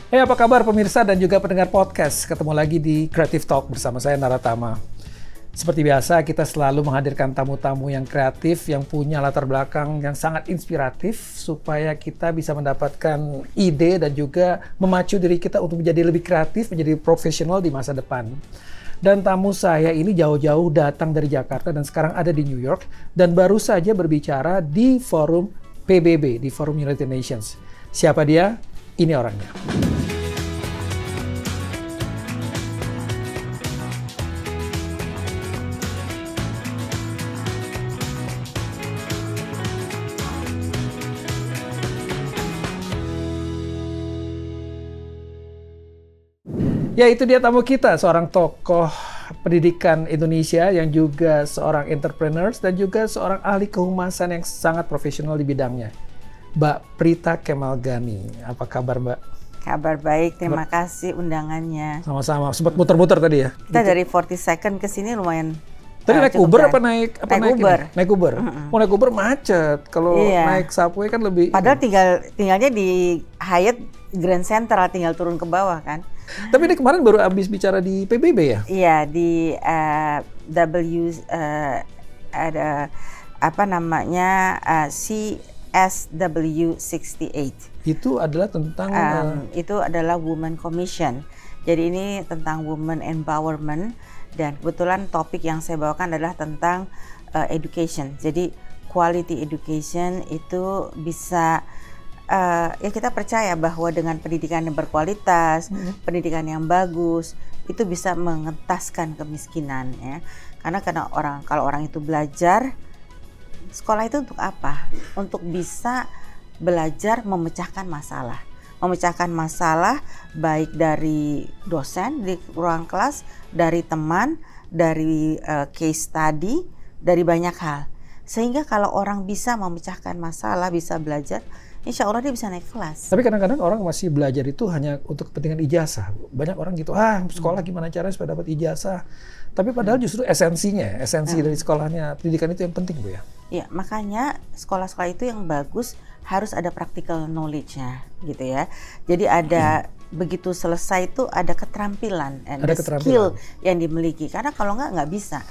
Apa kabar pemirsa dan juga pendengar podcast? Ketemu lagi di Creative Talk bersama saya Naratama. Seperti biasa, kita selalu menghadirkan tamu-tamu yang kreatif, yang punya latar belakang yang sangat inspiratif, supaya kita bisa mendapatkan ide dan juga memacu diri kita untuk menjadi lebih kreatif, menjadi profesional di masa depan. Dan tamu saya ini jauh-jauh datang dari Jakarta dan sekarang ada di New York, dan baru saja berbicara di forum PBB, di Forum United Nations. Siapa dia? Ini orangnya. Ya, itu dia tamu kita, seorang tokoh pendidikan Indonesia yang juga seorang entrepreneur dan juga seorang ahli kehumasan yang sangat profesional di bidangnya. Mbak Prita Kemalgani. Apa kabar, Mbak? Kabar baik, terima kasih undangannya. Sama-sama. Sempat muter-muter tadi ya? Kita dari 42nd ke sini lumayan. Tadi naik Uber apa naik Uber? Naik Uber. Mau naik Uber macet. Kalau naik subway kan lebih. Padahal tinggalnya di Hyatt Grand Central, tinggal turun ke bawah kan. Tapi ini kemarin baru habis bicara di PBB ya? Iya, di ada apa namanya CSW68. Itu adalah tentang itu adalah Women Commission. Jadi ini tentang women empowerment, dan kebetulan topik yang saya bawakan adalah tentang education. Jadi quality education itu bisa ya kita percaya bahwa dengan pendidikan yang berkualitas, pendidikan yang bagus, itu bisa mengentaskan kemiskinan ya. Karena kalau orang itu belajar, sekolah itu untuk apa? Untuk bisa belajar memecahkan masalah. Memecahkan masalah baik dari dosen di ruang kelas, dari teman, dari case study, dari banyak hal. Sehingga kalau orang bisa memecahkan masalah, bisa belajar, insya Allah dia bisa naik kelas. Tapi kadang-kadang orang masih belajar itu hanya untuk kepentingan ijazah. Banyak orang gitu, sekolah gimana caranya supaya dapat ijazah. Tapi padahal justru esensi dari sekolahnya, pendidikan itu yang penting, Bu ya? Iya, makanya sekolah-sekolah itu yang bagus harus ada practical knowledge-nya gitu ya. Jadi ada begitu selesai itu ada keterampilan, ada skill yang dimiliki. Karena kalau nggak bisa.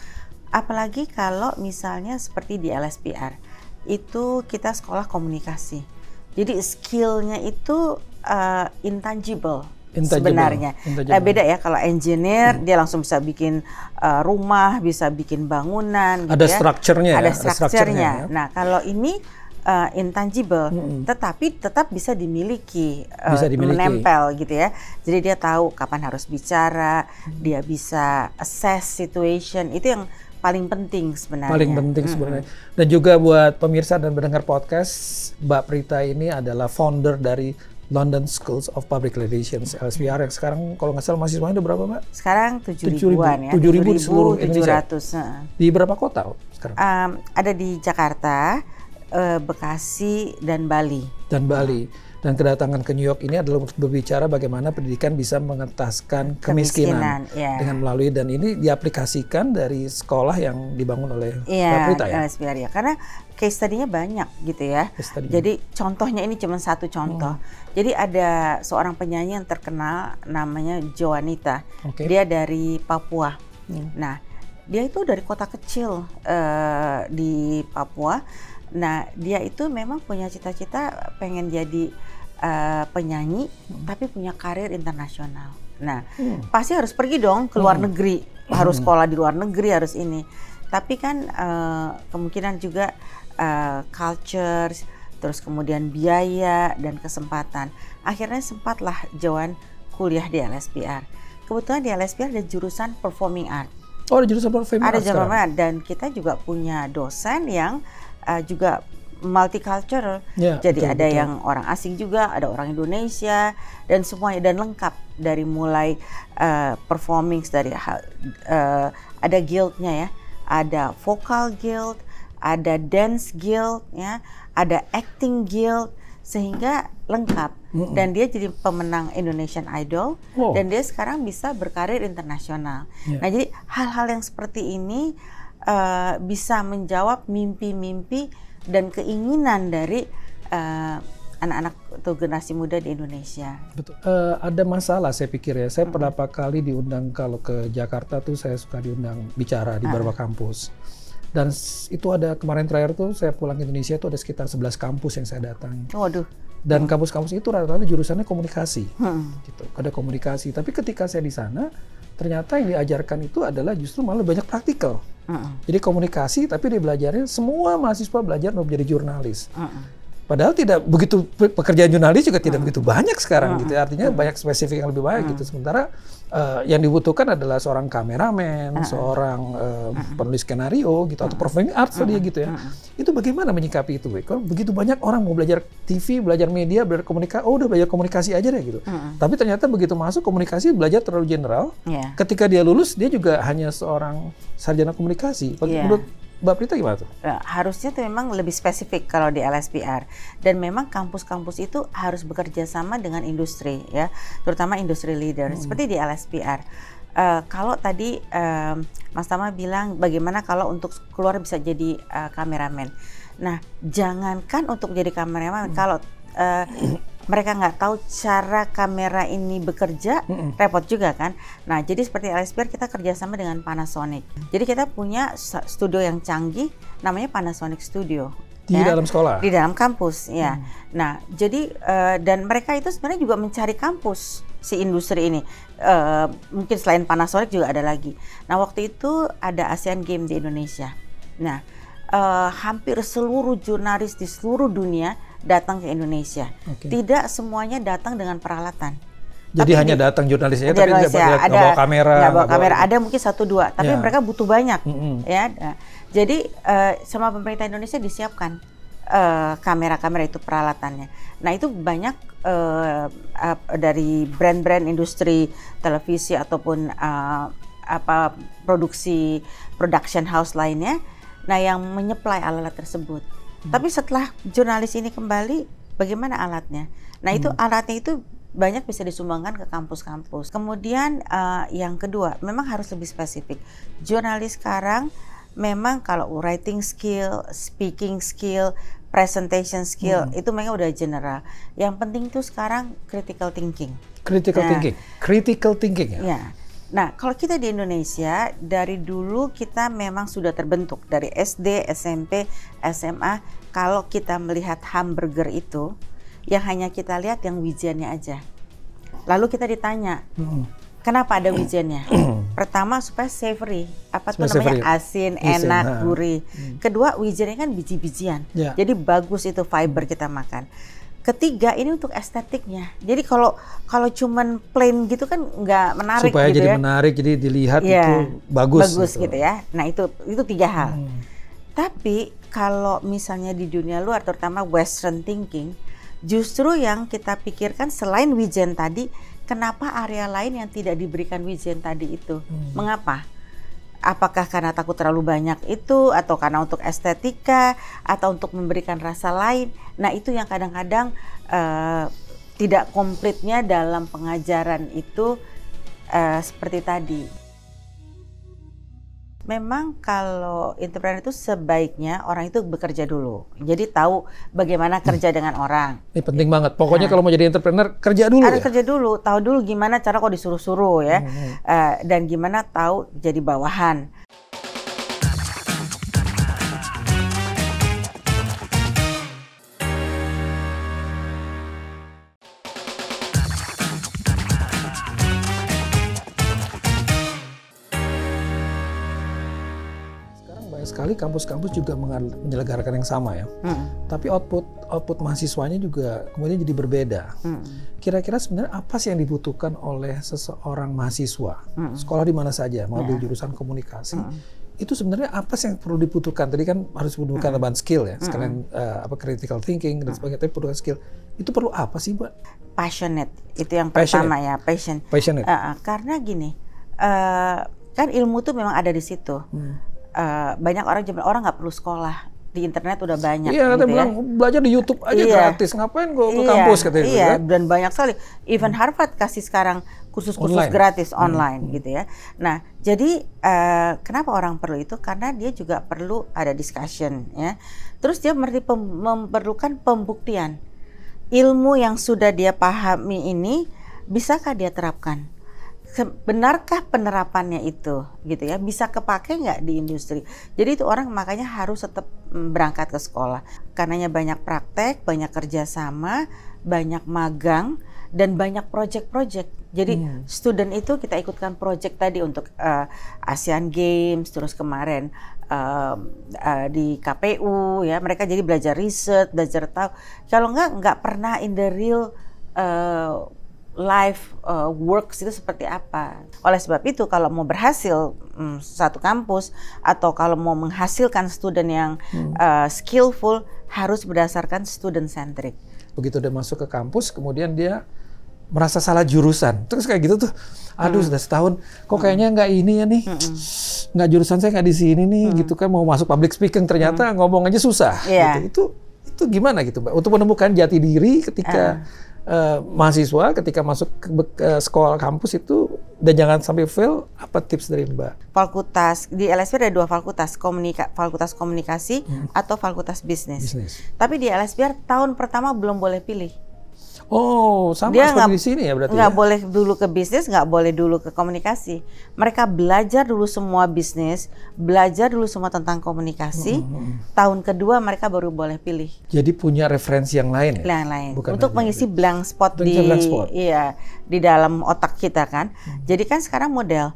Apalagi kalau misalnya seperti di LSPR, itu kita sekolah komunikasi. Jadi skillnya itu intangible sebenarnya. Beda ya, kalau engineer dia langsung bisa bikin rumah, bisa bikin bangunan. Ada strukturnya. Ada strukturnya. Nah kalau ini intangible, tetapi tetap bisa dimiliki, menempel gitu ya. Jadi dia tahu kapan harus bicara, dia bisa assess situation. Itu yang paling penting sebenarnya. Paling penting sebenarnya. Dan juga buat pemirsa dan pendengar podcast, Mbak Prita ini adalah founder dari London Schools of Public Relations (LSPR) yang sekarang kalau nggak salah mahasiswanya udah berapa, Mbak? Sekarang 7.000-an ya. 7.000 di seluruh Indonesia. 700. Di berapa kota sekarang? Ada di Jakarta, Bekasi, dan Bali. Dan kedatangan ke New York ini adalah untuk berbicara bagaimana pendidikan bisa mengentaskan kemiskinan dengan melalui, dan ini diaplikasikan dari sekolah yang dibangun oleh Mbak Prita ya? LSPR ya. Karena case study-nya banyak gitu ya. Jadi contohnya ini cuma satu contoh. Jadi ada seorang penyanyi yang terkenal namanya Joanita. Dia dari Papua. Nah, dia itu dari kota kecil di Papua. Nah, dia itu memang punya cita-cita pengen jadi penyanyi, tapi punya karir internasional. Nah, pasti harus pergi dong ke luar negeri, harus sekolah di luar negeri, harus ini. Tapi kan kemungkinan juga culture, terus kemudian biaya dan kesempatan. Akhirnya sempatlah Joan kuliah di LSPR. Kebetulan di LSPR ada jurusan Performing Art. Oh, ada jurusan Performing Art. Ada jurusan Performing Art, dan kita juga punya dosen yang juga multicultural, jadi ada yang orang asing juga, ada orang Indonesia, dan semuanya, dan lengkap dari mulai performing, dari ada guildnya ya, ada vocal guild, ada dance guild ya, ada acting guild, sehingga lengkap. Dan dia jadi pemenang Indonesian Idol, dan dia sekarang bisa berkarir internasional. Nah, jadi hal-hal yang seperti ini bisa menjawab mimpi-mimpi dan keinginan dari anak-anak atau generasi muda di Indonesia. Betul. Ada masalah saya pikir ya. Saya beberapa kali diundang kalau ke Jakarta tuh saya suka diundang bicara di beberapa kampus. Dan itu ada kemarin terakhir tuh saya pulang ke Indonesia itu ada sekitar 11 kampus yang saya datangi. Waduh. Dan kampus-kampus itu rata-rata jurusannya komunikasi. Gitu. Ada komunikasi. Tapi ketika saya di sana ternyata yang diajarkan itu adalah justru malah banyak praktikal. Jadi komunikasi tapi dia belajarnya semua mahasiswa belajar untuk menjadi jurnalis. Padahal tidak begitu, pekerjaan jurnalis juga tidak begitu banyak sekarang gitu. Artinya banyak spesifik yang lebih banyak gitu. Sementara yang dibutuhkan adalah seorang kameramen, seorang penulis skenario gitu atau performing arts tadi gitu ya. Itu bagaimana menyikapi itu? Kalau begitu banyak orang mau belajar TV, belajar media, belajar komunikasi, udah belajar komunikasi aja deh gitu. Tapi ternyata begitu masuk komunikasi belajar terlalu general. Ketika dia lulus dia juga hanya seorang sarjana komunikasi. Menurut Mbak Prita gimana tuh? Harusnya tuh memang lebih spesifik kalau di LSPR, dan memang kampus-kampus itu harus bekerja sama dengan industri ya, terutama industri leader seperti di LSPR. Kalau tadi Mas Tama bilang bagaimana kalau untuk keluar bisa jadi kameramen. Nah, jangankan untuk jadi kameramen, kalau mereka nggak tahu cara kamera ini bekerja, repot juga kan. Nah, jadi seperti LSPR kita kerjasama dengan Panasonic. Jadi kita punya studio yang canggih, namanya Panasonic Studio. Di dalam sekolah? Di dalam kampus, ya. Nah, jadi dan mereka itu sebenarnya juga mencari kampus si industri ini. Mungkin selain Panasonic juga ada lagi. Nah, waktu itu ada Asian Games di Indonesia. Nah, hampir seluruh jurnalis di seluruh dunia datang ke Indonesia. Tidak semuanya datang dengan peralatan. Jadi hanya datang jurnalisnya, tapi tidak bawa kamera. Nggak bawa kamera, ada mungkin 1-2, tapi mereka butuh banyak. Ya, jadi sama pemerintah Indonesia disiapkan kamera-kamera itu peralatannya. Nah, itu banyak dari brand-brand industri televisi ataupun production house lainnya. Nah, yang menyuplai alat-alat tersebut. Tapi setelah jurnalis ini kembali, bagaimana alatnya? Nah, itu alatnya itu banyak bisa disumbangkan ke kampus-kampus. Kemudian yang kedua, memang harus lebih spesifik. Jurnalis sekarang memang kalau writing skill, speaking skill, presentation skill itu memang udah general. Yang penting tuh sekarang critical thinking. Critical thinking ya. Ya. Nah, kalau kita di Indonesia, dari dulu kita memang sudah terbentuk dari SD, SMP, SMA. Kalau kita melihat hamburger itu, yang hanya kita lihat yang wijennya aja. Lalu kita ditanya, kenapa ada wijennya? Pertama, supaya savory, asin, enak, gurih. Kedua, wijennya kan biji-bijian, jadi bagus itu fiber kita makan. Ketiga, ini untuk estetiknya. Jadi kalau cuman plain gitu kan nggak menarik. Supaya gitu jadi ya. menarik, jadi dilihat itu bagus gitu ya. Nah, itu 3 hal. Tapi kalau misalnya di dunia luar, terutama Western thinking, justru yang kita pikirkan selain wijen tadi, kenapa area lain yang tidak diberikan wijen tadi itu? Mengapa? Apakah karena takut terlalu banyak itu, atau karena untuk estetika, atau untuk memberikan rasa lain? Nah, itu yang kadang-kadang tidak komplitnya dalam pengajaran itu seperti tadi. Memang kalau entrepreneur itu sebaiknya orang itu bekerja dulu. Jadi tahu bagaimana kerja dengan orang. Ini penting banget. Pokoknya kalau mau jadi entrepreneur, kerja dulu ya? Kerja dulu. Tahu dulu gimana cara kok disuruh-suruh ya. Dan gimana tahu jadi bawahan. Sekali kampus-kampus juga menyelenggarakan yang sama ya, tapi output mahasiswanya juga kemudian jadi berbeda. Kira-kira sebenarnya apa sih yang dibutuhkan oleh seseorang mahasiswa, sekolah di mana saja, mau ambil jurusan komunikasi, itu sebenarnya apa sih yang perlu dibutuhkan? Tadi kan harus dibutuhkan tambahan skill ya, sekalian critical thinking dan sebagainya, tapi butuhkan skill. Itu perlu apa sih, Mbak? Passionate, itu yang pertama ya, passionate. Karena gini, kan ilmu tuh memang ada di situ. Banyak orang nggak perlu sekolah, di internet udah banyak. Iya, gitu bilang belajar di YouTube aja gratis, ngapain gue ke kampus katanya. Iya, dan banyak sekali. Even Harvard kasih sekarang kursus-kursus gratis online gitu ya. Nah, jadi kenapa orang perlu itu? Karena dia juga perlu ada discussion ya. Terus dia memerlukan pembuktian. ilmu yang sudah dia pahami ini bisakah dia terapkan? Benarkah penerapannya itu, gitu ya? Bisa kepake nggak di industri? Jadi itu orang makanya harus tetap berangkat ke sekolah. Karenanya banyak praktek, banyak kerjasama, banyak magang, dan banyak project-project. Jadi student itu kita ikutkan project tadi untuk Asian Games, terus kemarin di KPU, ya mereka jadi belajar riset, belajar tahu. Kalau nggak pernah in the real life works itu seperti apa. Oleh sebab itu kalau mau berhasil satu kampus atau kalau mau menghasilkan student yang skillful harus berdasarkan student centric. Begitu dia masuk ke kampus, kemudian dia merasa salah jurusan, terus kayak gitu tuh, aduh sudah setahun, kok kayaknya nggak ini ya nih, nggak jurusan saya nggak di sini nih, gitu kan mau masuk public speaking ternyata ngomong aja susah, gitu. Itu gimana gitu Mbak, untuk menemukan jati diri ketika mahasiswa ketika masuk ke sekolah kampus itu dan jangan sampai fail, apa tips dari Mbak? Fakultas di LSP ada 2 fakultas, fakultas komunikasi atau fakultas bisnis. Tapi di LSP tahun pertama belum boleh pilih. Oh, sama dia seperti di sini ya berarti. Nggak boleh dulu ke bisnis, nggak boleh dulu ke komunikasi. Mereka belajar dulu semua bisnis, belajar dulu semua tentang komunikasi. Tahun kedua mereka baru boleh pilih. Jadi punya referensi yang lain ya? Yang lain. Untuk mengisi blank spot di dalam otak kita kan. Jadi kan sekarang model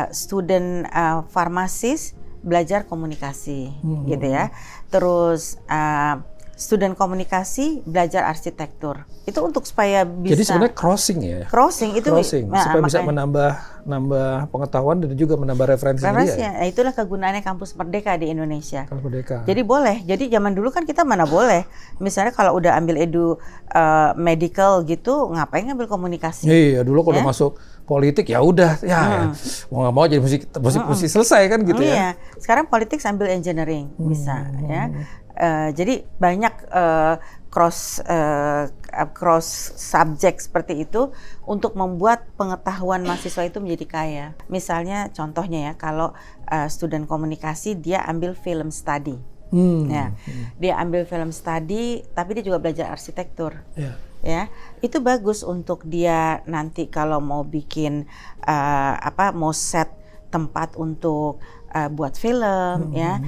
student farmasis belajar komunikasi, gitu ya. Terus student komunikasi belajar arsitektur. Itu untuk supaya bisa. Jadi sebenarnya crossing ya. Crossing itu supaya bisa menambah pengetahuan dan juga menambah referensi dia. Nah, itulah kegunaannya kampus Merdeka di Indonesia. Kampus Merdeka. Jadi boleh. Jadi zaman dulu kan kita mana boleh. Misalnya kalau udah ambil medical gitu, ngapain ngambil komunikasi? Iya, dulu kalau masuk politik ya udah mau nggak mau jadi musik selesai kan gitu ya. Sekarang politik sambil engineering bisa ya. Jadi banyak cross subject seperti itu untuk membuat pengetahuan mahasiswa itu menjadi kaya. Misalnya contohnya ya, kalau student komunikasi dia ambil film study. Dia ambil film study tapi dia juga belajar arsitektur. Ya, itu bagus untuk dia nanti kalau mau bikin mau set tempat untuk buat film ya,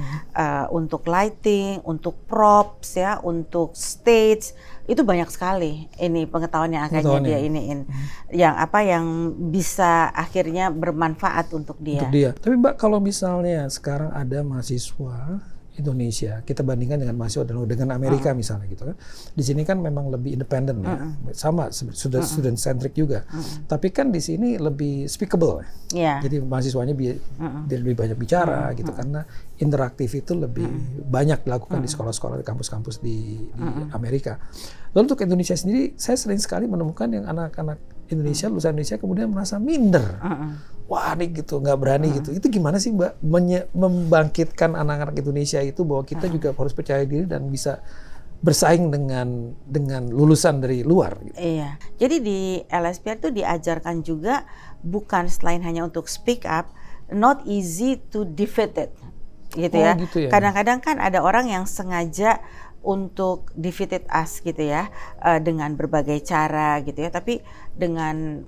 untuk lighting, untuk props ya, untuk stage, itu banyak sekali ini pengetahuan yang akhirnya dia iniin, yang bisa akhirnya bermanfaat untuk dia. Tapi Mbak, kalau misalnya sekarang ada mahasiswa Indonesia, kita bandingkan dengan mahasiswa dengan Amerika misalnya gitu kan. Di sini kan memang lebih independen ya. Sama sudah student centric juga. Tapi kan di sini lebih speakable ya. Jadi mahasiswanya dia lebih banyak bicara gitu karena interaktif itu lebih banyak dilakukan di sekolah-sekolah di kampus-kampus di Amerika. Lalu untuk Indonesia sendiri, saya sering sekali menemukan yang anak-anak Indonesia, lulusan Indonesia kemudian merasa minder. Wah, nih gitu, nggak berani gitu. Itu gimana sih Mbak membangkitkan anak-anak Indonesia itu bahwa kita juga harus percaya diri dan bisa bersaing dengan lulusan dari luar? Gitu. Iya, jadi di LSPR itu diajarkan juga bukan selain hanya untuk speak up, not easy to defeat it, gitu ya. Gitu ya. Kadang-kadang kan ada orang yang sengaja untuk defeated us gitu ya, dengan berbagai cara gitu ya, tapi dengan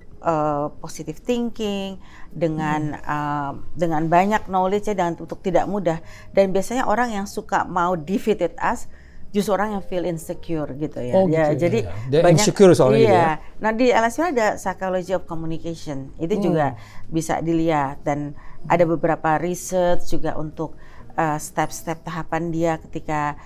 positive thinking, dengan banyak knowledge ya, dan untuk tidak mudah. Dan biasanya orang yang suka mau defeated us justru orang yang feel insecure gitu ya. Jadi banyak insecure soalnya gitu ya. Nah, di LSP ada psychology of communication. Itu juga bisa dilihat, dan ada beberapa research juga untuk step-step tahapan dia ketika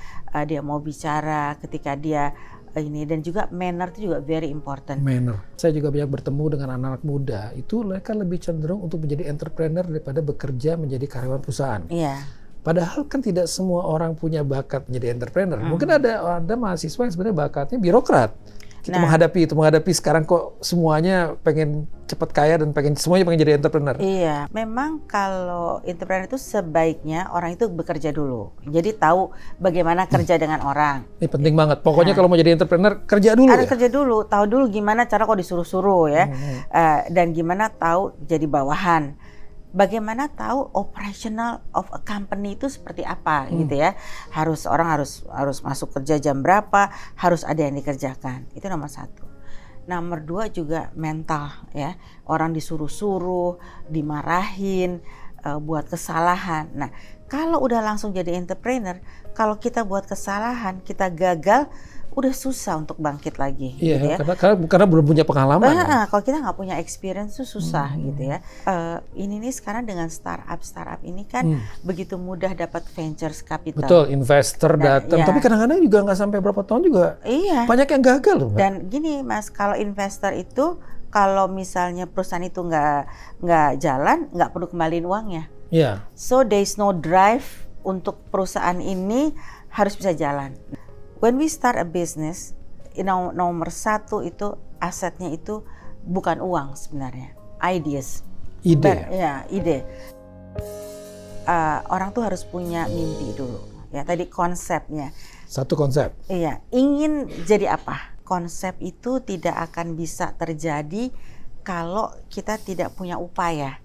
dia mau bicara, ketika dia ini, dan juga manner itu juga very important. Manner. Saya juga banyak bertemu dengan anak-anak muda, itu mereka lebih cenderung untuk menjadi entrepreneur daripada bekerja menjadi karyawan perusahaan. Padahal kan tidak semua orang punya bakat menjadi entrepreneur. Mungkin ada mahasiswa yang sebenarnya bakatnya birokrat. Kita menghadapi sekarang kok semuanya pengen cepat kaya dan semuanya pengen jadi entrepreneur. Iya, memang kalau entrepreneur itu sebaiknya orang itu bekerja dulu. Jadi tahu bagaimana kerja dengan orang. Ini penting banget. Pokoknya kalau mau jadi entrepreneur kerja dulu. Harus kerja dulu, tahu dulu gimana cara kok disuruh-suruh ya, dan gimana tahu jadi bawahan. bagaimana tahu operational of a company itu seperti apa gitu ya. Orang harus masuk kerja jam berapa, harus ada yang dikerjakan. Itu nomor 1. Nomor 2 juga mental ya. Orang disuruh-suruh, dimarahin, buat kesalahan. Nah, kalau udah langsung jadi entrepreneur, kalau kita buat kesalahan, kita gagal, udah susah untuk bangkit lagi. Iya, gitu ya. karena belum punya pengalaman. Kalau kita nggak punya experience tuh susah gitu ya. Ini nih sekarang dengan startup ini kan begitu mudah dapat ventures capital. Betul, investor datang. Tapi kadang-kadang juga nggak sampai berapa tahun juga. Iya. Banyak yang gagal loh. Dan gini Mas, kalau investor itu kalau misalnya perusahaan itu nggak jalan, nggak perlu kembaliin uangnya. Iya. So there is no drive untuk perusahaan ini harus bisa jalan. When we start a business, nomor 1 itu asetnya itu bukan uang sebenarnya, ideas. Ide. Ide. Orang tuh harus punya mimpi dulu. Ya, tadi konsepnya. Satu konsep. Iya, ingin jadi apa? Konsep itu tidak akan bisa terjadi kalau kita tidak punya upaya.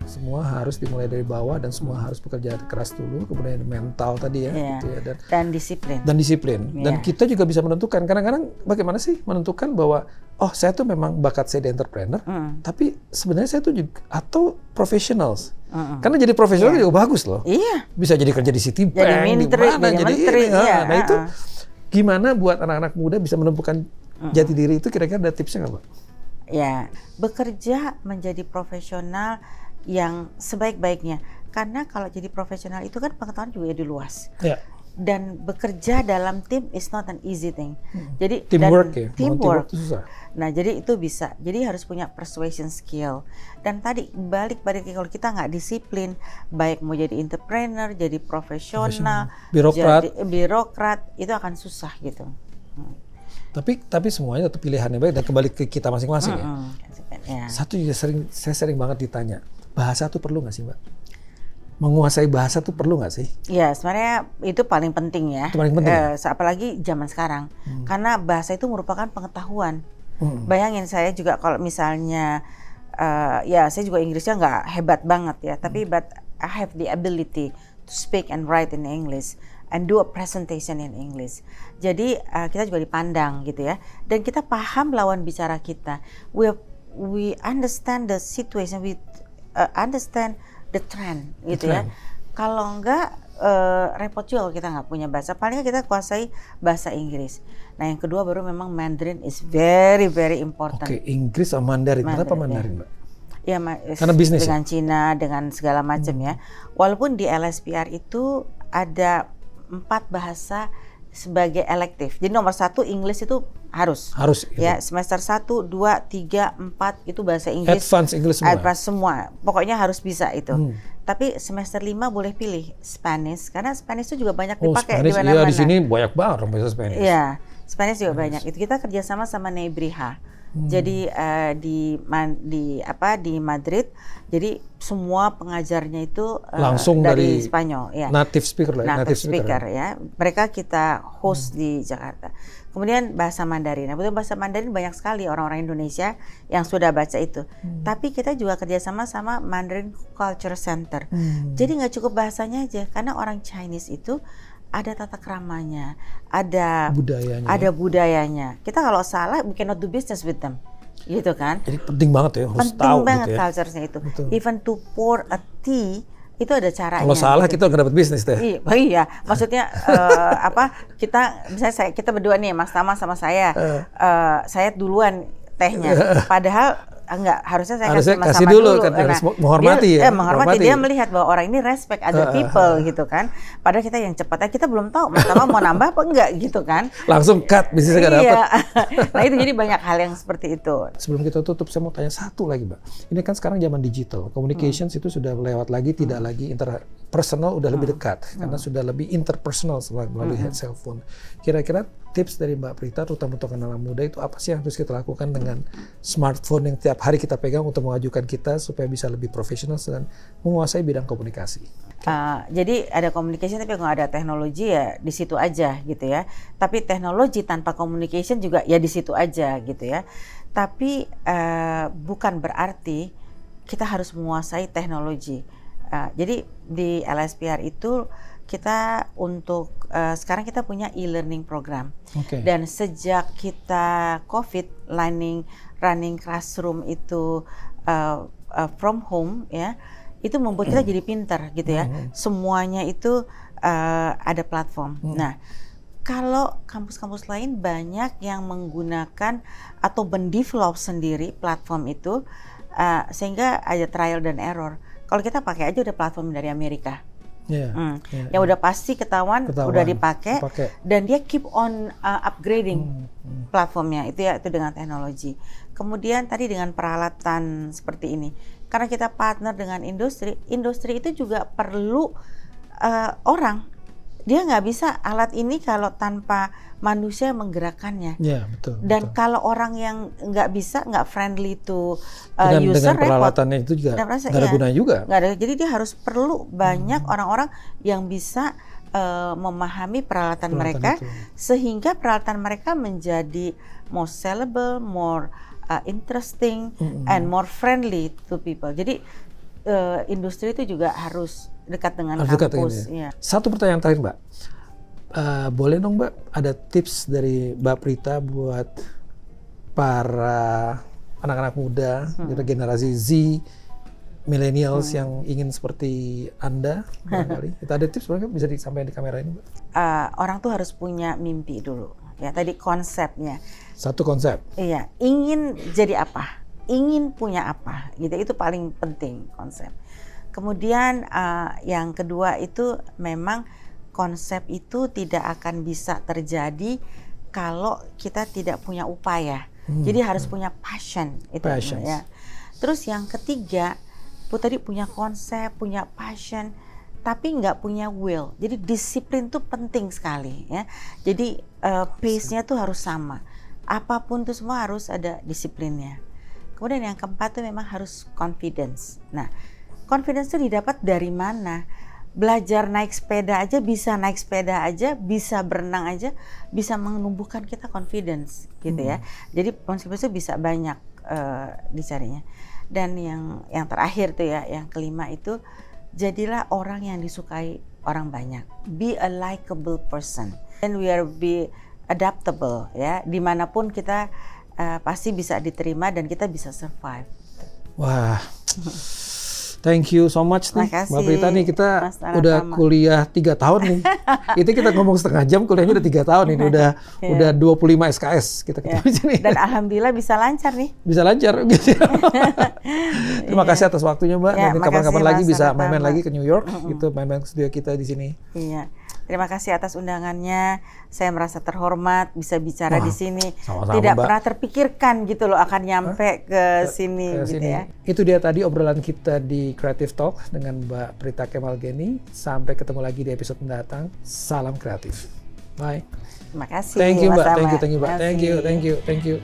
Semua harus dimulai dari bawah dan semua harus bekerja keras dulu, kemudian mental tadi ya, gitu ya, dan disiplin. Dan kita juga bisa menentukan, kadang-kadang bagaimana sih menentukan bahwa saya tuh memang bakat saya di entrepreneur, tapi sebenarnya saya tuh juga atau professionals. Karena jadi profesional juga bagus loh. Iya. Bisa jadi kerja di Citibank, jadi menteri, jadi menteri. Nah itu gimana buat anak-anak muda bisa menemukan jati diri itu, kira-kira ada tipsnya nggak, Pak? Ya, bekerja menjadi profesional yang sebaik-baiknya. Karena kalau jadi profesional itu kan pengetahuan juga jadi luas. Ya. Dan bekerja dalam tim is not an easy thing. Jadi teamwork ya. Teamwork itu susah. Nah, jadi itu bisa. Jadi harus punya persuasion skill. Dan tadi balik kalau kita nggak disiplin, baik mau jadi entrepreneur, jadi profesional, birokrat, itu akan susah gitu. Tapi semuanya tetap pilihannya baik dan kembali ke kita masing-masing ya. Satu juga saya sering banget ditanya, bahasa tuh perlu nggak sih, Mbak? Menguasai bahasa tuh perlu nggak sih? Ya, sebenarnya itu paling penting ya. Itu paling penting. Apalagi zaman sekarang, karena bahasa itu merupakan pengetahuan. Bayangin saya juga kalau misalnya, saya juga Inggrisnya nggak hebat banget ya, tapi but I have the ability to speak and write in English and do a presentation in English. Jadi kita juga dipandang gitu ya, dan kita paham lawan bicara kita. We understand the situation, we understand the trend gitu ya. Kalau enggak repot juga kalau kita nggak punya bahasa. Paling kita kuasai bahasa Inggris. Nah, yang kedua baru memang Mandarin is very very important. Oke, Inggris sama Mandarin. Kenapa Mandarin, Mbak? Ya, karena bisnis dengan Cina, dengan segala macam ya. Walaupun di LSPR itu ada 4 bahasa sebagai elektif. Jadi nomor 1 English itu harus ya, semester 1, 2, 3, 4 itu bahasa Inggris. Advance English semua. Advance semua. Pokoknya harus bisa itu. Tapi semester 5 boleh pilih Spanish, karena Spanish itu juga banyak dipakai di mana-mana. Iya, di sini banyak banget orang bahasa Spanish. Iya, Spanish juga banyak. Itu kita kerjasama sama Nebriha. Jadi di Madrid, jadi semua pengajarnya itu langsung dari Spanyol, ya. Native speaker lah, native speaker ya. Mereka kita host di Jakarta. Kemudian bahasa Mandarin. Nah, betul, bahasa Mandarin banyak sekali orang-orang Indonesia yang sudah baca itu. Tapi kita juga kerjasama sama Mandarin Culture Center. Jadi nggak cukup bahasanya aja, karena orang Chinese itu ada tata keramanya, ada budayanya. Kita kalau salah, we cannot do business with them, gitu kan? Jadi penting banget ya, harus tahu. Penting banget gitu ya. Culture-nya itu. Betul. Even to pour a tea itu ada caranya. Kalau salah gitu. kita nggak dapat bisnis deh. Iya, maksudnya misalnya kita berdua nih, Mas Tama sama saya duluan tehnya, padahal enggak, harusnya saya kasih dulu kan, harus menghormati ya. Menghormati, dia melihat bahwa orang ini respect other people gitu kan. Padahal kita yang cepat, kita belum tahu Mas Tama mau nambah apa enggak gitu kan. Langsung cut, bisnisnya nggak dapat. Nah itu jadi banyak hal yang seperti itu. Sebelum kita tutup, saya mau tanya satu lagi, Mbak. Ini kan sekarang zaman digital, communications itu sudah lewat lagi, tidak lagi personal udah lebih dekat karena sudah lebih interpersonal melalui cell phone. Kira-kira tips dari Mbak Prita terutama untuk anak muda itu apa sih yang harus kita lakukan dengan smartphone yang tiap hari kita pegang untuk mengajukan kita supaya bisa lebih profesional dan menguasai bidang komunikasi? Jadi ada communication tapi kalau ada teknologi ya di situ aja gitu ya. Tapi teknologi tanpa communication juga ya di situ aja gitu ya. Tapi bukan berarti kita harus menguasai teknologi. Jadi di LSPR itu kita untuk sekarang kita punya e-learning program. Dan sejak kita COVID running classroom itu from home ya, itu membuat kita jadi pintar gitu ya. Semuanya itu ada platform. Nah, kalau kampus-kampus lain banyak yang menggunakan atau mendevelop sendiri platform itu sehingga ada trial dan error. Kalau kita pakai aja udah platform dari Amerika. Yang udah pasti ketahuan udah dipakai dan dia keep on upgrading platformnya itu ya, itu dengan teknologi. Kemudian tadi dengan peralatan seperti ini, karena kita partner dengan industri itu juga perlu orang. Dia nggak bisa alat ini kalau tanpa manusia yang menggerakkannya. Betul. Dan kalau orang yang nggak bisa, nggak friendly to dengan user, peralatannya itu juga nggak ada gunanya juga. Nggak ada. Jadi dia harus perlu banyak orang-orang yang bisa memahami peralatan mereka, sehingga peralatan mereka menjadi more sellable, more interesting, and more friendly to people. Jadi industri itu juga harus dekat dengan kampus. Satu pertanyaan terakhir, Mbak. Boleh dong, Mbak, ada tips dari Mbak Prita buat para anak-anak muda generasi Z, millennials yang ingin seperti Anda barangkali. Itu ada tips boleh bisa disampaikan di kamera ini, Mbak? Orang tuh harus punya mimpi dulu. Ya, tadi konsepnya. Satu konsep. Iya, ingin jadi apa? Ingin punya apa? Gitu, itu paling penting konsep. Kemudian yang kedua itu memang konsep itu tidak akan bisa terjadi kalau kita tidak punya upaya. Jadi harus punya passion itu ya. Terus yang ketiga, tadi punya konsep, punya passion, tapi nggak punya will. Jadi disiplin tuh penting sekali ya. Jadi pace-nya tuh harus sama. Apapun tuh semua harus ada disiplinnya. Kemudian yang keempat tuh memang harus confidence. Nah, confidence itu didapat dari mana? Belajar naik sepeda aja, bisa naik sepeda aja, bisa berenang aja, bisa menumbuhkan kita confidence gitu ya. Jadi confidence itu bisa banyak dicarinya. Dan yang terakhir tuh ya, yang kelima itu jadilah orang yang disukai orang banyak. Be a likable person. And we are be adaptable ya. Dimanapun kita pasti bisa diterima dan kita bisa survive. Wah. Thank you so much nih, Mbak Prita nih, kita udah kuliah 3 tahun nih. Itu kita ngomong setengah jam, kuliahnya udah 3 tahun ini, udah 25 SKS kita ketemu sini. Dan alhamdulillah bisa lancar nih. Bisa lancar gitu. Terima kasih atas waktunya, Mbak. Dan kapan-kapan lagi bisa main-main lagi ke New York, gitu, main-main ke studio kita di sini. Iya. Terima kasih atas undangannya. Saya merasa terhormat bisa bicara di sini. Sama-sama, tidak Mbak. pernah terpikirkan gitu loh akan nyampe ke sini gitu ya. Itu dia tadi obrolan kita di Creative Talk dengan Mbak Prita Kemalgeni. Sampai ketemu lagi di episode mendatang. Salam kreatif. Bye. Terima kasih. Thank you, Mbak. Thank Thank you, Mbak. Thank you.